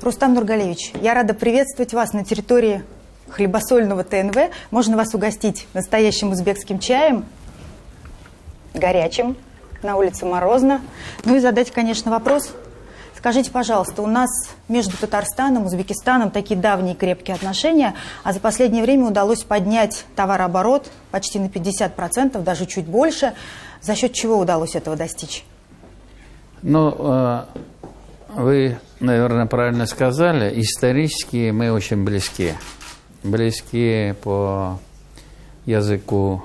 Рустам Нургалевич, я рада приветствовать вас на территории хлебосольного ТНВ. Можно вас угостить настоящим узбекским чаем, горячим, на улице морозно. Ну и задать, конечно, вопрос. Скажите, пожалуйста, у нас между Татарстаном и Узбекистаном такие давние крепкие отношения, а за последнее время удалось поднять товарооборот почти на 50%, даже чуть больше. За счет чего удалось этого достичь? Ну, вы, наверное, правильно сказали, исторически мы очень близки. Близки по языку,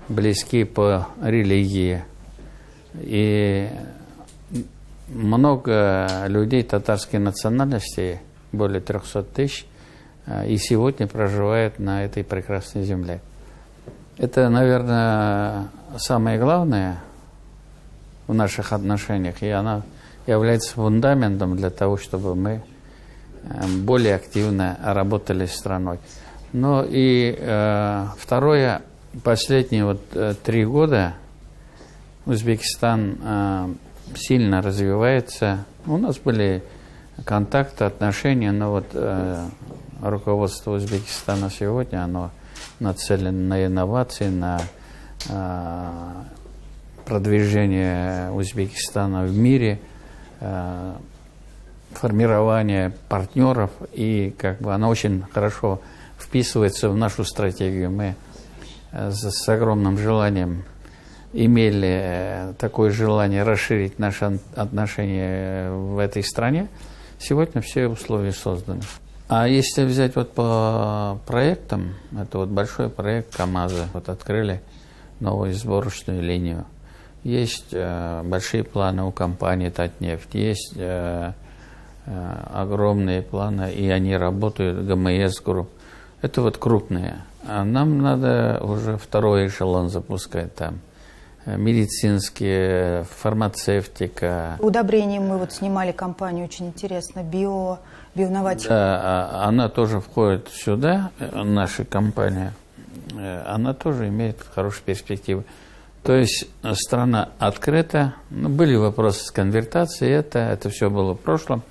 близки по религии. И много людей татарской национальности, более 300 тысяч, и сегодня проживают на этой прекрасной земле. Это, наверное, самое главное в наших отношениях, и она является фундаментом для того, чтобы мы более активно работали с страной. Ну и второе, последние 3 года Узбекистан сильно развивается. У нас были контакты, отношения, но руководство Узбекистана сегодня, оно нацелено на инновации, на продвижение Узбекистана в мире, формирование партнеров, и оно очень хорошо вписывается в нашу стратегию. Мы с огромным желанием имели такое желание расширить наши отношения в этой стране. Сегодня все условия созданы. А если взять по проектам, это большой проект КАМАЗа, открыли новую сборочную линию. Есть большие планы у компании «Татнефть», есть огромные планы, и они работают, ГМС Групп. Это крупные. А нам надо уже второй эшелон запускать там. Медицинские, фармацевтика. Удобрением мы снимали компанию, очень интересно, бионователь. Да, она тоже входит сюда, наша компания. Она тоже имеет хорошие перспективы. То есть страна открыта. Были вопросы с конвертацией, это все было в прошлом.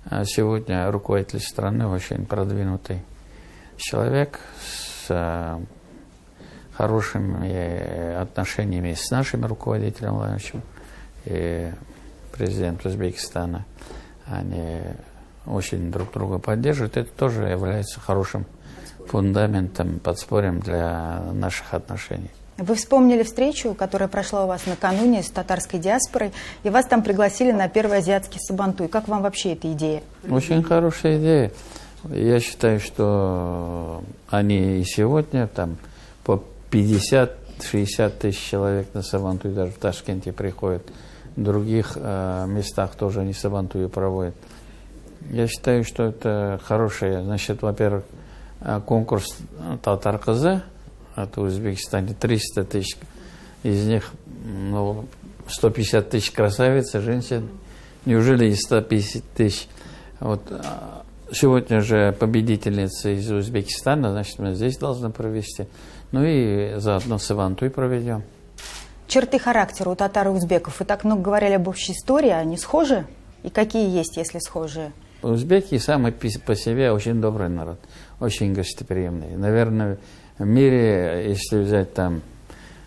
А сегодня руководитель страны очень продвинутый человек с хорошими отношениями с нашим руководителем Владимировичем и президентом Узбекистана. Они очень друг друга поддерживают. Это тоже является хорошим фундаментом, подспорьем для наших отношений. Вы вспомнили встречу, которая прошла у вас накануне с татарской диаспорой, и вас там пригласили на первый азиатский сабантуй. Как вам вообще эта идея? Очень хорошая идея. Я считаю, что они и сегодня там по 50-60 тысяч человек на сабантуй даже в Ташкенте приходят. В других местах тоже они сабантуи проводят. Я считаю, что это хорошее. Значит, во-первых, конкурс Татар-Кызы, это в Узбекистане 300 тысяч, из них 150 тысяч красавиц, женщин. Неужели и 150 тысяч? Сегодня же победительница из Узбекистана, значит, мы здесь должны провести. Ну и заодно сабантуй проведем. Черты характера у татар и узбеков. Вы так много говорили об общей истории, они схожи? И какие есть, если схожие? Узбеки сами по себе очень добрый народ, очень гостеприимный. Наверное, в мире, если взять там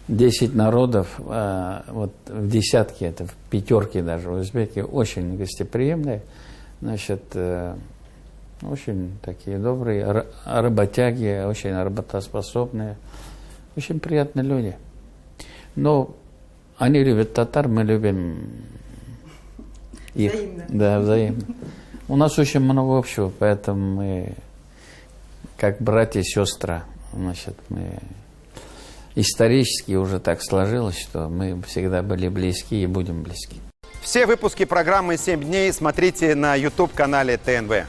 10 народов, в десятке, это в 5 даже, узбеки очень гостеприимные, значит, очень такие добрые, работяги, очень работоспособные, очень приятные люди. Но они любят татар, мы любим их. Взаимно. Да, взаимно. У нас очень много общего, поэтому мы, как братья и сестры, значит, мы исторически уже так сложилось, что мы всегда были близки и будем близки. Все выпуски программы «7 дней» смотрите на YouTube-канале ТНВ.